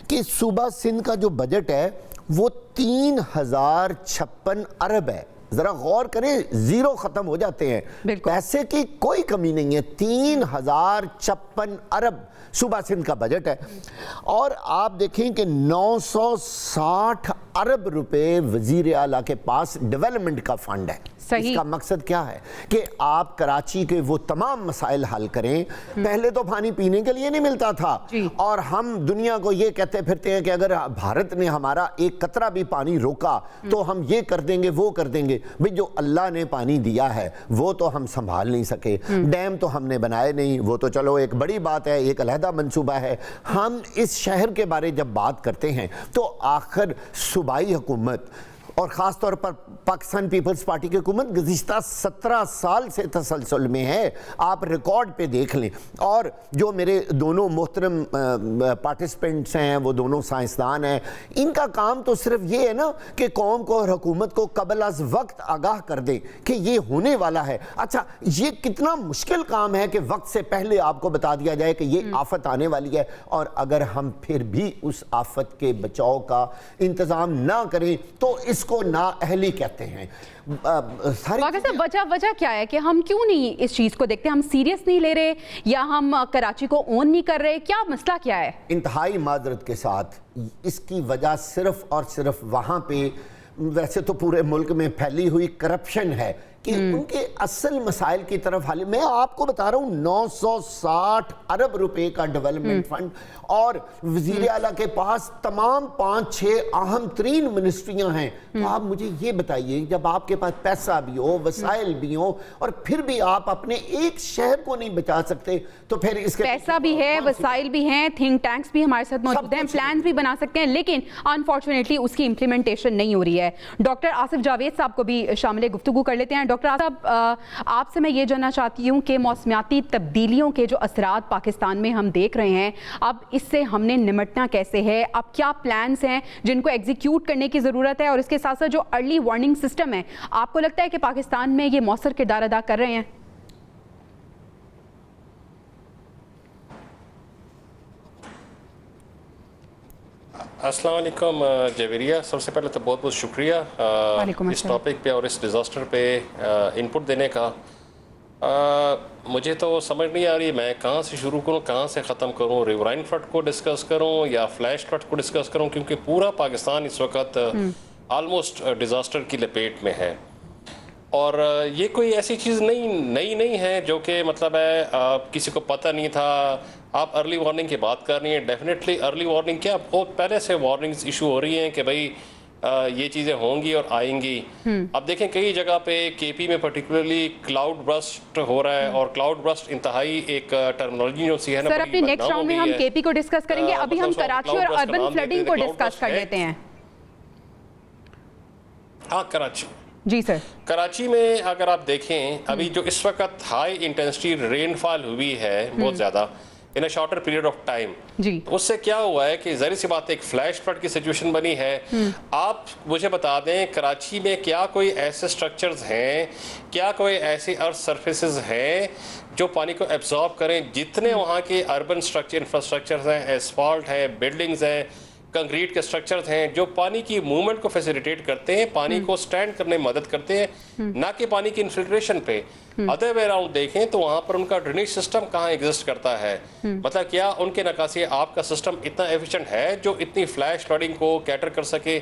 कि सूबा सिंध का जो बजट है वो 3056 अरब है। जरा गौर करें, जीरो खत्म हो जाते हैं, पैसे की कोई कमी नहीं है। 3056 अरब सूबा सिंध का बजट है, और आप देखें कि 960 अरब रुपए वजीर आला के पास डेवलपमेंट का फंड है। इसका मकसद क्या है कि आप कराची के वो तमाम मसाइल हल करें। पहले तो पानी पीने के लिए नहीं मिलता था, और हम दुनिया को ये कहते फिरते हैं कि अगर भारत ने हमारा एक कतरा भी पानी रोका तो हम ये कर देंगे वो कर देंगे। भाई, जो अल्लाह ने पानी दिया है वो तो हम संभाल नहीं सके, डैम तो हमने बनाए नहीं, वो तो चलो एक बड़ी बात है, एक अलहदा मंसूबा है। हम इस शहर के बारे जब बात करते हैं तो आखिर सूबाई हुकूमत और ख़ास तौर पर पाकिस्तान पीपल्स पार्टी की हुकूमत गुज़िश्ता 17 साल से तसलसल में है। आप रिकॉर्ड पे देख लें। और जो मेरे दोनों मोहतरम पार्टिसिपेंट्स हैं, वो दोनों साइंसदान हैं, इनका काम तो सिर्फ ये है ना कि कौम को और हुकूमत को कबल अज़ वक्त आगाह कर दें कि ये होने वाला है। अच्छा, ये कितना मुश्किल काम है कि वक्त से पहले आपको बता दिया जाए कि ये आफत आने वाली है, और अगर हम फिर भी उस आफत के बचाव का इंतज़ाम ना करें तो इसको नाअहली कहते हैं। वजह क्या है कि हम क्यों नहीं इस चीज को देखते? हम सीरियस नहीं ले रहे, या हम कराची को ओन नहीं कर रहे? क्या मसला क्या है? इंतहाई माजरत के साथ इसकी वजह सिर्फ और सिर्फ वहां पे, वैसे तो पूरे मुल्क में फैली हुई करप्शन है, کہ ان کے اصل مسائل کی طرف حل. میں آپ کو بتا رہا ہوں 960 ارب روپے کا ڈیولپمنٹ فنڈ, اور وزیر اعلیٰ کے پاس تمام 5-6 اہم ترین منسٹریاں ہیں. تو آپ مجھے یہ بتائیے, جب آپ کے پاس پیسہ بھی ہو, وسائل بھی ہوں, اور پھر بھی آپ اپنے ایک شہر کو نہیں بچا سکتے, تو پھر اس کے پیسہ بھی ہے, وسائل بھی ہیں, تھنک ٹینکس بھی ہمارے ساتھ موجود ہیں, پلانز بھی بنا سکتے ہیں, لیکن انفارچونیٹلی اس کی امپلیمنٹیشن نہیں ہو رہی ہے. ڈاکٹر آصف جاوید صاحب کو بھی شامل گفتگو کر لیتے ہیں. ڈاکٹر آصف, آپ سے میں یہ جاننا چاہتی ہوں کہ موسمیاتی تبدیلیوں کے جو اثرات پاکستان میں ہم دیکھ رہے ہیں, اب اس سے ہم نے نمٹنا کیسے ہے؟ اب کیا پلانز ہیں جن کو ایگزیکیوٹ کرنے کی ضرورت ہے؟ اور اس کے ساتھ ساتھ جو ارلی وارننگ سسٹم ہے, آپ کو لگتا ہے کہ پاکستان میں یہ مؤثر کردار ادا کر رہے ہیں؟ السلام علیکم جویریہ, سب سے پہلے تو بہت بہت شکریہ اس ٹاپک پہ اور اس ڈیزاسٹر پہ انپٹ دینے کا. مجھے تو سمجھ نہیں آ رہی میں کہاں سے شروع کروں, کہاں سے ختم کروں, ریورائن فلڈ کو ڈسکس کروں یا فلیش فلڈ کو ڈسکس کروں, کیونکہ پورا پاکستان اس وقت آلموسٹ ڈیزاسٹر کی لپیٹ میں ہے. اور یہ کوئی ایسی چیز نئی نہیں ہے جو کہ مطلب ہے کسی کو پتہ نہیں تھا. آپ ارلی وارننگ کی بات کر رہی ہیں, ڈیفینیٹلی ارلی وارننگ کیا بہت پہلے سے وارننگز ایشو ہو رہی ہیں کہ بھئی یہ چیزیں ہوں گی اور آئیں گی. اب دیکھیں کئی جگہ پہ کے پی میں پرٹیکولرلی کلاؤڈ برسٹ ہو رہا ہے, اور کلاؤڈ برسٹ انتہائی ایک ٹرمینالوجی جو سی ہے نا, سر اپنے نیکسٹ راؤنڈ میں ہم کے پی کو ڈسکس کریں گے, ابھی ہم کراچی اور اربن فلڈنگ کو ڈسکس کر لیتے ہیں. ہاں کراچی, جی سر. کراچی میں اگر آپ دیکھیں ابھی جو اس وقت ہائی انٹینسٹی رین فال ہوئی ہے بہت زیادہ in a shorter period of time, اس سے کیا ہوا ہے کہ ظاہر سی بات ایک فلیش فلڈ کی سچویشن بنی ہے. آپ مجھے بتا دیں کراچی میں کیا کوئی ایسے سٹرکچرز ہیں, کیا کوئی ایسی ارتھ سرفیسز ہیں جو پانی کو ایبزارب کریں؟ جتنے وہاں کے اربن انفراسٹرکچرز ہیں, ایسفالٹ ہے, بلڈنگز ہیں, کنکریٹ کے سٹرکچرز ہیں جو پانی کی موومنٹ کو فیسیلیٹیٹ کرتے ہیں, پانی کو سٹینڈ کرنے میں مدد کرتے ہیں, نہ کہ پانی کی انفلٹریشن پہ. ادر وے اراؤنڈ دیکھیں تو وہاں پر ان کا ڈرینیج سسٹم کہاں ایگزسٹ کرتا ہے, مطلب کیا ان کے نکاسی آپ کا سسٹم اتنا ایفیشنٹ ہے جو اتنی فلیش فلڈنگ کو کیٹر کر سکے؟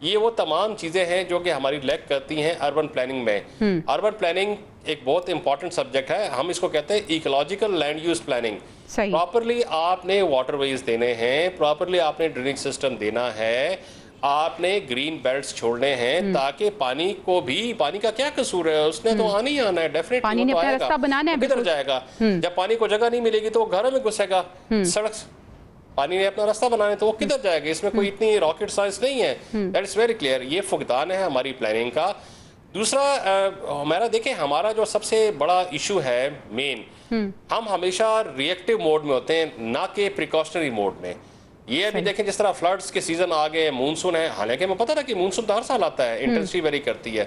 یہ وہ تمام چیزیں ہیں جو کہ ہماری لیک کرتی ہیں اربن پلاننگ میں. اربن پلاننگ ایک بہت امپورٹنٹ سبجیکٹ ہے, ہم اس کو کہتے ہیں ecological land use planning. Properly آپ نے واٹر ویز دینے ہیں, پراپرلی آپ نے ڈرینیج سسٹم دینا ہے, آپ نے گرین بیلٹس چھوڑنے ہیں تاکہ پانی کو بھی, پانی کا کیا قصور ہے, اس نے تو آنا ہی آنا ہے, ڈیفینیٹلی وہ آئے گا, کدھر جائے گا؟ جب پانی کو جگہ نہیں ملے گی تو وہ گھروں میں گھسے گا. سڑک پانی نے اپنا راستہ بنانے تو وہ کدھر جائے گا؟ اس میں کوئی اتنی راکٹ سائنس نہیں ہے. That is very clear. یہ فقدان ہے ہماری پلاننگ کا. دوسرا ہمارا دیکھیں ہمارا جو سب سے بڑا ایشو ہے مین, ہم ہمیشہ ری ایکٹیو موڈ میں ہوتے ہیں نہ کہ پریکاشنری موڈ میں. یہ ابھی دیکھیں جس طرح فلڈز کے سیزن آ گئے, مونسون ہے, حالانکہ ہمیں پتہ تھا کہ مونسون تو ہر سال آتا ہے, انٹینسٹی ویری کرتی ہے,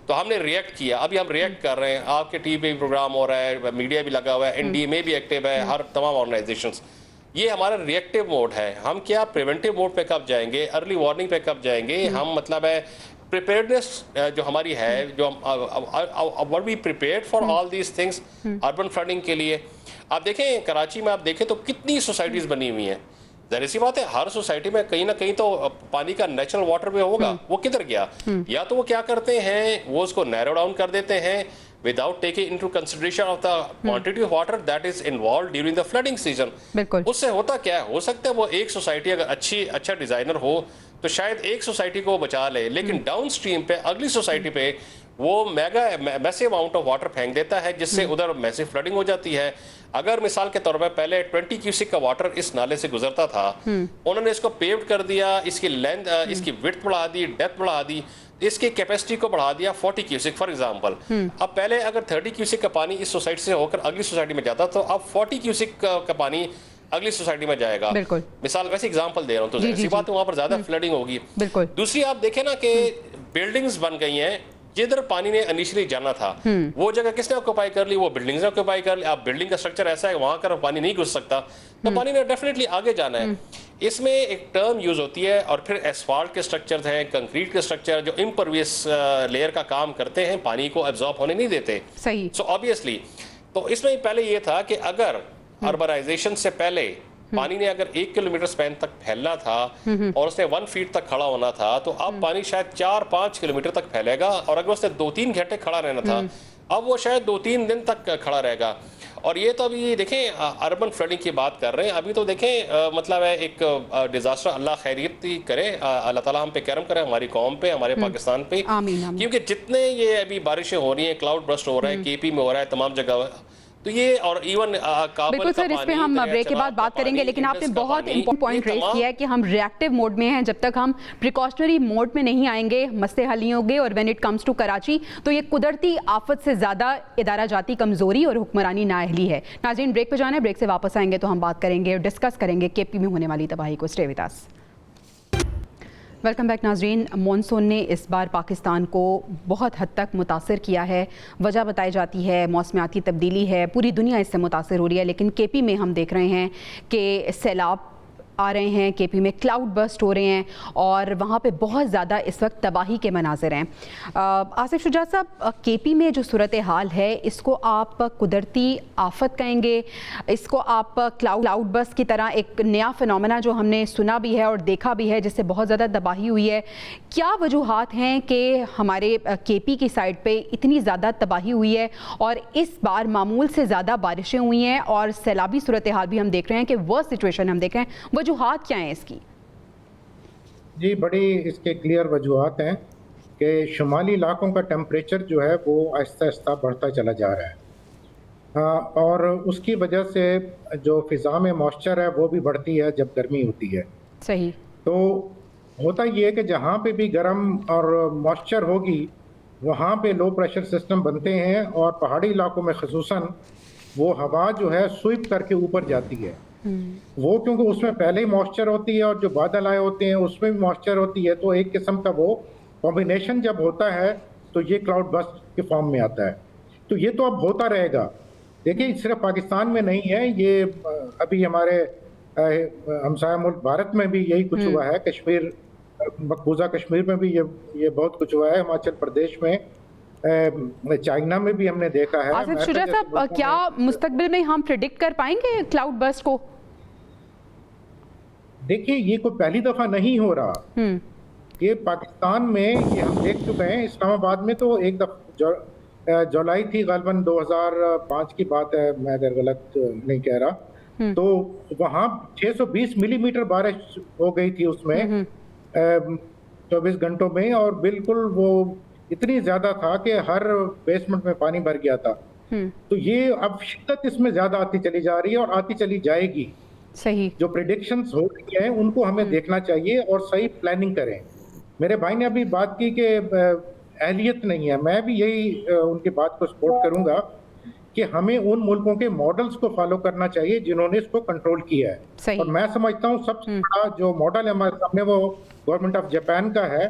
تو ہم نے ریئیکٹ کیا. ابھی ہم ریئیکٹ کر رہے ہیں, آپ کے ٹی وی پہ بھی پروگرام ہو رہا ہے, میڈیا بھی لگا ہوا ہے, این ڈی اے میں بھی ایکٹیو ہے, ہر تمام آرگنائزیشنز. یہ ہمارا ری ایکٹیو موڈ ہے. ہم کیا پریونٹیو موڈ پہ کب جائیں گے, ارلی وارننگ پہ کب جائیں گے؟ ہم مطلب ہے preparedness جو ہماری ہے, جو were we prepared for all these things urban flooding کے لیے. آپ دیکھیں کراچی میں, آپ دیکھیں تو کتنی سوسائٹیز بنی ہوئی ہیں. ظاہر سی بات ہے ہر سوسائٹی میں کہیں نہ کہیں تو پانی کا نیچرل واٹر میں ہوگا, وہ کدھر گیا؟ یا تو وہ کیا کرتے ہیں, وہ اس کو نیرو ڈاؤن کر دیتے ہیں without taking into consideration of the quantity of water that is involved during the flooding season. اس سے ہوتا کیا ہے, ہو سکتا ہے وہ ایک سوسائٹی اگر اچھا ڈیزائنر ہو تو شاید ایک سوسائٹی کو بچا لے, لیکن ڈاؤن سٹریم پہ اگلی سوسائٹی پہ وہ میسو اماؤنٹ آف واٹر پھینک دیتا ہے, جس سے ادھر میسو فلڈنگ ہو جاتی ہے. اگر مثال کے طور پہ پہلے 20 کیوسک کا واٹر اس نالے سے گزرتا تھا, انہوں نے اس کو پیوڈ کر دیا, اس کی لینتھ, اس کی وڈتھ بڑھا دی, ڈیپتھ بڑھا دی, اس کی کیپیسٹی کو بڑھا دیا 40 کیوسک فار ایگزامپل. اب پہلے اگر 30 کیوسک کا پانی اس سوسائٹی سے ہو کر اگلی سوسائٹی میں جاتا تو اب 40 کیوسک کا پانی اگلی سوسائٹی میں جائے گا. مثال ویسے ایگزامپل دے رہا ہوں, تو ایسی بات ہے وہاں پر زیادہ فلڈنگ ہوگی. دوسری آپ دیکھیں نا کہ بلڈنگز بن گئی ہیں, جدھر پانی نے انیشلی جانا تھا وہ جگہ کس نے آکوپائی کر لی, وہ بلڈنگز نے آکوپائی کر لی. اب بلڈنگ کا اسٹرکچر ایسا ہے وہاں کر پانی نہیں گھس سکتا, تو پانی نے ڈیفینیٹلی آگے جانا ہے. اس میں ایک ٹرم یوز ہوتی ہے, اور پھر ایسفالٹ کے سٹرکچرز ہیں, کنکریٹ کے سٹرکچر جو امپرویس لیئر کا کام کرتے ہیں, پانی کو ایبزارب ہونے نہیں دیتے. سو آبویسلی تو اس میں پہلے یہ تھا کہ اگر اربنائزیشن سے پہلے پانی نے اگر 1 کلومیٹر سپین تک پھیلنا تھا اور اس نے 1 فیٹ تک کھڑا ہونا تھا تو اب پانی شاید 4-5 کلومیٹر تک پھیلے گا، اور اگر اس نے 2-3 گھنٹے کھڑا رہنا تھا اب وہ شاید 2-3 دن تک کھڑا رہے گا. اور یہ تو ابھی دیکھیں اربن فلڈنگ کی بات کر رہے ہیں، ابھی تو دیکھیں مطلب ہے ایک ڈیزاسٹر، اللہ خیریت کرے، اللہ تعالیٰ ہم پہ کرم کرے، ہماری قوم پہ، ہمارے پاکستان پہ، کیونکہ جتنے یہ ابھی بارشیں ہو رہی ہیں، کلاؤڈ برسٹ ہو رہا ہے، کے پی میں ہو رہا ہے، تمام جگہ، تو یہ اور ایون بالکل سر، اس پہ ہم بریک کے بعد بات کریں گے، لیکن آپ نے بہت امپورٹنٹ پوائنٹ ریز کیا ہے کہ ہم ریئیکٹیو موڈ میں ہیں. جب تک ہم پریکاشنری موڈ میں نہیں آئیں گے مسئلے حل نہیں ہوں گے. اور when it comes to Karachi تو یہ قدرتی آفت سے زیادہ ادارہ جاتی کمزوری اور حکمرانی نااہلی ہے. ناظرین بریک پہ جانا ہے، بریک سے واپس آئیں گے تو ہم بات کریں گے اور ڈسکس کریں گے کے پی میں ہونے والی تباہی کو. Stay with us. Welcome back ناظرین. مانسون نے اس بار پاکستان کو بہت حد تک متاثر کیا ہے. وجہ بتائی جاتی ہے موسمیاتی تبدیلی ہے، پوری دنیا اس سے متاثر ہو رہی ہے، لیکن کے پی میں ہم دیکھ رہے ہیں کہ سیلاب آ رہے ہیں، کے پی میں کلاؤڈ برسٹ ہو رہے ہیں اور وہاں پہ بہت زیادہ اس وقت تباہی کے مناظر ہیں. آصف شجاع صاحب، کے پی میں جو صورتحال ہے اس کو آپ قدرتی آفت کہیں گے، اس کو آپ کلاؤڈ برسٹ کی طرح ایک نیا فنومنا جو ہم نے سنا بھی ہے اور دیکھا بھی ہے جس سے بہت زیادہ تباہی ہوئی ہے، کیا وجوہات ہیں کہ ہمارے کے پی کی سائڈ پہ اتنی زیادہ تباہی ہوئی ہے اور اس بار معمول سے زیادہ بارشیں ہوئی ہیں اور سیلابی صورتحال بھی ہم دیکھ رہے ہیں کہ ورسٹ سچویشن ہم دیکھ رہے ہیں، وجوہات کیا ہیں اس کی؟ جی بڑی اس کے کلیئر وجوہات ہیں کہ شمالی علاقوں کا ٹیمپریچر جو ہے وہ آہستہ آہستہ بڑھتا چلا جا رہا ہے، اور اس کی وجہ سے جو فضا میں موئسچر ہے وہ بھی بڑھتی ہے جب گرمی ہوتی ہے. صحیح. تو ہوتا یہ ہے کہ جہاں پہ بھی گرم اور موئسچر ہوگی وہاں پہ لو پریشر سسٹم بنتے ہیں، اور پہاڑی علاقوں میں خصوصاً وہ ہوا جو ہے سویپ کر کے اوپر جاتی ہے. وہ کیونکہ اس میں پہلے ہی موئسچر ہوتی ہے اور جو بادل آئے ہوتے ہیں اس میں بھی موئسچر ہوتی ہے، تو ایک قسم کا وہ کمبینیشن جب ہوتا ہے تو یہ کلاؤڈ برسٹ کے فارم میں آتا ہے. تو یہ تو اب ہوتا رہے گا. دیکھیں صرف پاکستان میں نہیں ہے، یہ ابھی ہمارے ہمسایہ ملک بھارت میں بھی یہی کچھ ہوا ہے، کشمیر، مقبوضہ کشمیر میں بھی یہ بہت کچھ ہوا ہے، ہماچل پردیش میں، چائنا میں بھی ہم نے دیکھا ہے. آصف شجاع صاحب، کیا مستقبل میں ہم پریڈکٹ کر پائیں گے کلاؤڈ برسٹ کو؟ دیکھیے یہ کوئی پہلی دفعہ نہیں ہو رہا، یہ پاکستان میں یہ ہم دیکھ چکے ہیں. اسلام آباد میں تو ایک دفعہ جولائی تھی غالباً 2005 کی بات ہے، میں اگر غلط نہیں کہہ رہا، تو وہاں 620 ملی میٹر بارش ہو گئی تھی اس میں 24 گھنٹوں میں، اور بالکل وہ اتنی زیادہ تھا کہ ہر بیسمنٹ میں پانی بھر گیا تھا. تو یہ اب شدت اس میں زیادہ آتی چلی جا رہی ہے اور آتی چلی جائے گی. صحیح. جو پریڈکشنز ہو رہی ہیں ان کو ہمیں دیکھنا چاہیے اور صحیح پلاننگ کریں. میرے بھائی نے ابھی بات کی کہ اہلیت نہیں ہے، میں بھی یہی ان کی بات کو سپورٹ کروں گا کہ ہمیں ان ملکوں کے ماڈلز کو فالو کرنا چاہیے جنہوں نے اس کو کنٹرول کیا ہے. اور میں سمجھتا ہوں سب سے بڑا جو ماڈل ہے ہمارے سامنے وہ گورنمنٹ آف جاپان کا ہے،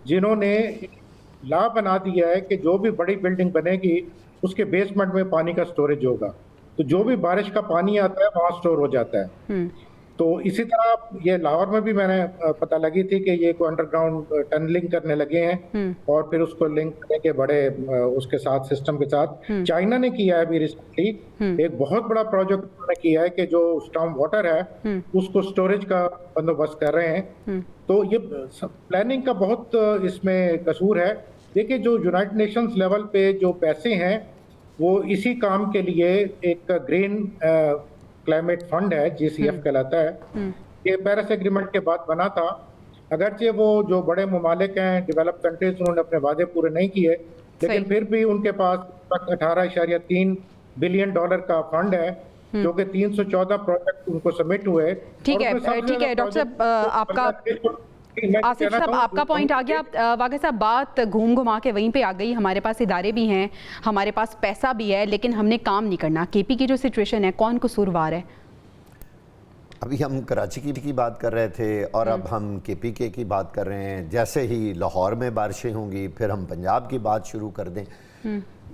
جنہوں نے لا بنا دیا ہے کہ جو بھی بڑی بلڈنگ بنے گی اس کے بیسمنٹ میں پانی کا سٹوریج ہوگا، تو جو بھی بارش کا پانی آتا ہے وہاں سٹور ہو جاتا ہے. تو اسی طرح یہ لاہور میں بھی میں نے پتہ لگی تھی کہ یہ کوئی انڈر گراؤنڈ ٹنلنگ کرنے لگے ہیں اور پھر اس کو لنک کرنے کے بڑے اس کے ساتھ سسٹم کے ساتھ. چائنا نے کیا ہے ابھی ریسنٹلی ایک بہت بڑا پروجیکٹ انہوں نے کیا ہے کہ جو اسٹارم واٹر ہے اس کو سٹوریج کا بندوبست کر رہے ہیں. تو یہ پلاننگ کا بہت اس میں قصور ہے. دیکھیں جو یونائٹڈ نیشنز لیول پہ جو پیسے ہیں وہ اسی کام کے لیے ایک گرین کلائمیٹ فنڈ ہے، GCF کہلاتا ہے، یہ پیرس ایگریمنٹ کے بعد بنا تھا. اگرچہ وہ جو بڑے ممالک ہیں ڈیولپ کنٹریز انہوں نے اپنے وعدے پورے نہیں کیے، لیکن پھر بھی ان کے پاس 18.3 بلین ڈالر کا فنڈ ہے، جو کہ 314 پروجیکٹ ان کو سبمٹ ہوئے. ٹھیک ہے ڈاکٹر صاحب، آپ کا آصف صاحب آپ کا پوائنٹ آ گیا. واقعی صاحب بات گھوم گھما کے وہیں پہ آ گئی. ہمارے پاس ادارے بھی ہیں، ہمارے پاس پیسہ بھی ہے، لیکن ہم نے کام نہیں کرنا. کے پی کی جو سچویشن ہے کون قصوروار ہے؟ ابھی ہم کراچی کی بات کر رہے تھے اور اب ہم کے پی کے کی بات کر رہے ہیں. جیسے ہی لاہور میں بارشیں ہوں گی پھر ہم پنجاب کی بات شروع کر دیں.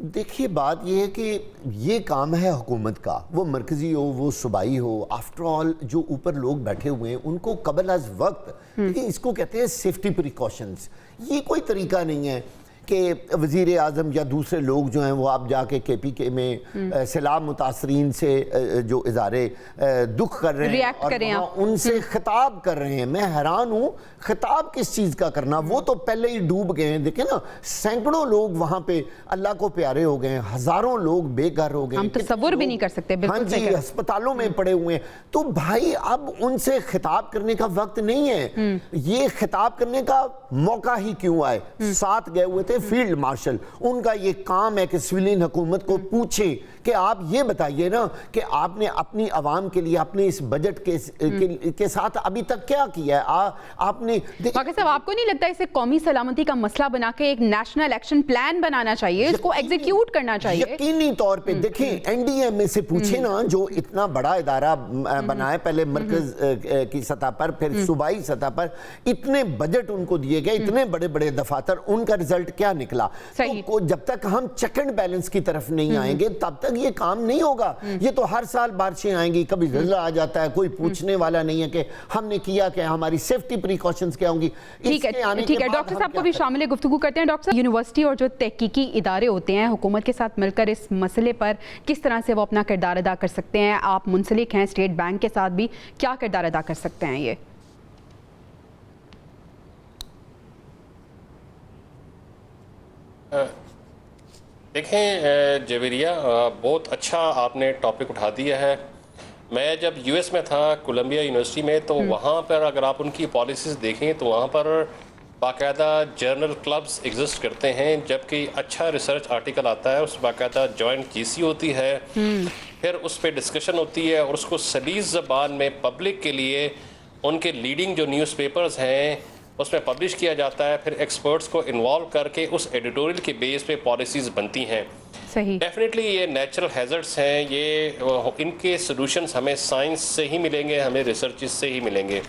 دیکھیے بات یہ ہے کہ یہ کام ہے حکومت کا، وہ مرکزی ہو وہ صوبائی ہو. آفٹر آل جو اوپر لوگ بیٹھے ہوئے ہیں ان کو قبل از وقت، اس کو کہتے ہیں سیفٹی پریکاشنز. یہ کوئی طریقہ نہیں ہے کہ وزیر اعظم یا دوسرے لوگ جو ہیں وہ آپ جا کے کے پی کے میں سیلاب متاثرین سے جو اظہار دکھ کر رہے ہیں اور ان سے خطاب کر رہے ہیں. میں حیران ہوں خطاب کس چیز کا کرنا, وہ تو پہلے ہی ڈوب گئے ہیں. دیکھیں نا سینکڑوں لوگ وہاں پہ اللہ کو پیارے ہو گئے ہیں, ہزاروں لوگ بے گھر ہو گئے ہیں, ہم تصور بھی نہیں کر سکتے. ہاں جی, ہسپتالوں میں پڑے ہوئے ہیں. تو بھائی اب ان سے خطاب کرنے کا وقت نہیں ہے, یہ خطاب کرنے کا موقع ہی کیوں آئے. ساتھ گئے ہوئے تھے فیلڈ مارشل, ان کا یہ کام ہے کہ سویلین حکومت کو پوچھیں کہ آپ یہ بتائیے نا کہ آپ نے اپنی عوام کے لیے اپنے اس بجٹ کے ساتھ ابھی تک کیا کیا ہے. آپ نے باقی صاحب آپ کو نہیں لگتا اسے قومی سلامتی کا مسئلہ بنا کے ایک نیشنل ایکشن پلان بنانا چاہیے, اس کو ایگزیکیوٹ کرنا چاہیے؟ یقینی طور پہ دیکھیں این ڈی ایم اے سے پوچھیں نا, جو اتنا بڑا ادارہ بنا ہے, پہلے مرکز کی سطح پر پھر صوبائی سطح پر, اتنے بجٹ ان کو دیے گئے, اتنے بڑے بڑے دفاتر, ان کا رزلٹ کیا نکلا؟ تو جب تک ہم چیک اینڈ بیلنس کی طرف نہیں آئیں گے تب تک یہ کام نہیں ہوگا. یہ تو ہر سال بارشیں آئیں گی, کبھی زلزلہ آ جاتا ہے, کوئی پوچھنے والا نہیں ہے کہ ہم نے کیا کہ ہماری سیفٹی پریکاشنز کیا ہوں گی. ٹھیک ہے ڈاکٹر صاحب کو بھی شامل گفتگو کرتے ہیں. ڈاکٹر صاحب, یونیورسٹی اور جو تحقیقی ادارے ہوتے ہیں حکومت کے ساتھ مل کر اس مسئلے پر کس طرح سے وہ اپنا کردار ادا کر سکتے ہیں؟ آپ منسلک ہیں اسٹیٹ بینک کے ساتھ بھی, کیا کردار ادا کر سکتے ہیں یہ؟ دیکھیں جویریہ, بہت اچھا آپ نے ٹاپک اٹھا دیا ہے. میں جب یو ایس میں تھا کولمبیا یونیورسٹی میں, تو وہاں پر اگر آپ ان کی پالیسیز دیکھیں تو وہاں پر باقاعدہ جرنل کلبز ایگزسٹ کرتے ہیں, جبکہ اچھا ریسرچ آرٹیکل آتا ہے اس باقاعدہ جوائنٹ جی سی ہوتی ہے, پھر اس پہ ڈسکشن ہوتی ہے اور اس کو سلیس زبان میں پبلک کے لیے ان کے لیڈنگ جو نیوز پیپرز ہیں اس میں پبلش کیا جاتا ہے, پھر ایکسپرٹس کو انوالو کر کے اس ایڈیٹوریل کے بیس پہ پالیسیز بنتی ہیں. ڈیفینیٹلی یہ نیچرل ہیزرڈس ہیں, یہ ان کے سلوشنز ہمیں سائنس سے ہی ملیں گے, ہمیں ریسرچز سے ہی ملیں گے.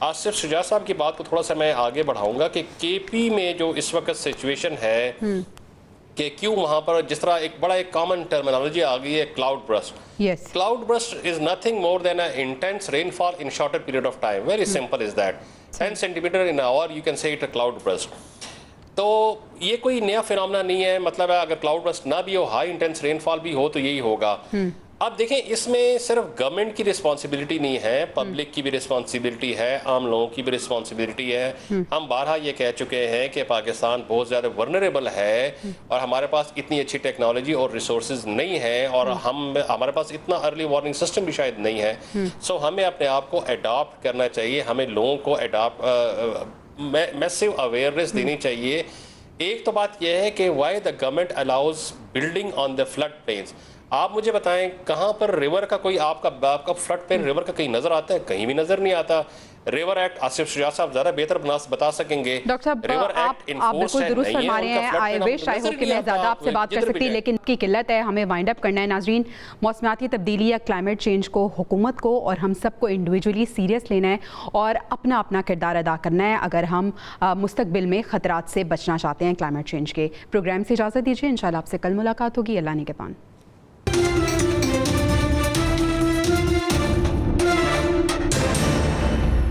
آصف شجاع صاحب کی بات کو تھوڑا سا میں آگے بڑھاؤں گا کہ کے پی میں جو اس وقت سچویشن ہے کہ کیوں وہاں پر جس طرح ایک کامن ٹرمینالوجی آ گئی ہے cloud burst. Cloud burst is nothing more than an intense rain fall in shorter period of time. Very simple is that. 10 centimeter in an hour you can say it a cloud burst. تو یہ کوئی نیا phenomena نہیں ہے, مطلب ہے اگر cloud burst نہ بھی ہو, ہائی انٹینس رین فال بھی ہو تو یہی ہوگا. اب دیکھیں اس میں صرف گورنمنٹ کی رسپانسبلٹی نہیں ہے, پبلک کی بھی رسپانسبلٹی ہے, عام لوگوں کی بھی رسپانسبلٹی ہے. ہم بارہا یہ کہہ چکے ہیں کہ پاکستان بہت زیادہ ورنریبل ہے اور ہمارے پاس اتنی اچھی ٹیکنالوجی اور ریسورسز نہیں ہیں, اور ہمارے پاس اتنا ارلی وارننگ سسٹم بھی شاید نہیں ہے. سو ہمیں اپنے آپ کو اڈاپٹ کرنا چاہیے, ہمیں لوگوں کو میسو اویئرنیس دینی چاہیے. ایک تو بات یہ ہے کہ why the government allows building on the flood plains. آپ مجھے بتائیں کہاں پر ریور کا کوئی آپ کا فلڈ پلین ریور کا کہیں نظر آتا ہے؟ کہیں بھی نظر نہیں آتا. ریور ایکٹ آصف شجاع صاحب زیادہ بہتر بتا سکیں گے. ڈاکٹر صاحب آپ بالکل درست فرما رہے ہیں. آئی وش آئی ہوپ کہ میں زیادہ آپ سے بات کر سکتی, لیکن کی قلت ہے, ہمیں وائنڈ اپ کرنا ہے. ناظرین, موسمیاتی تبدیلی یا کلائمیٹ چینج کو حکومت کو اور ہم سب کو انڈیویجولی سیریس لینا ہے اور اپنا کردار ادا کرنا ہے اگر ہم مستقبل میں خطرات سے بچنا چاہتے ہیں کلائمیٹ چینج کے. پروگرام سے اجازت دیجیے, انشاءاللہ آپ سے کل ملاقات ہوگی. اللہ نگہبان.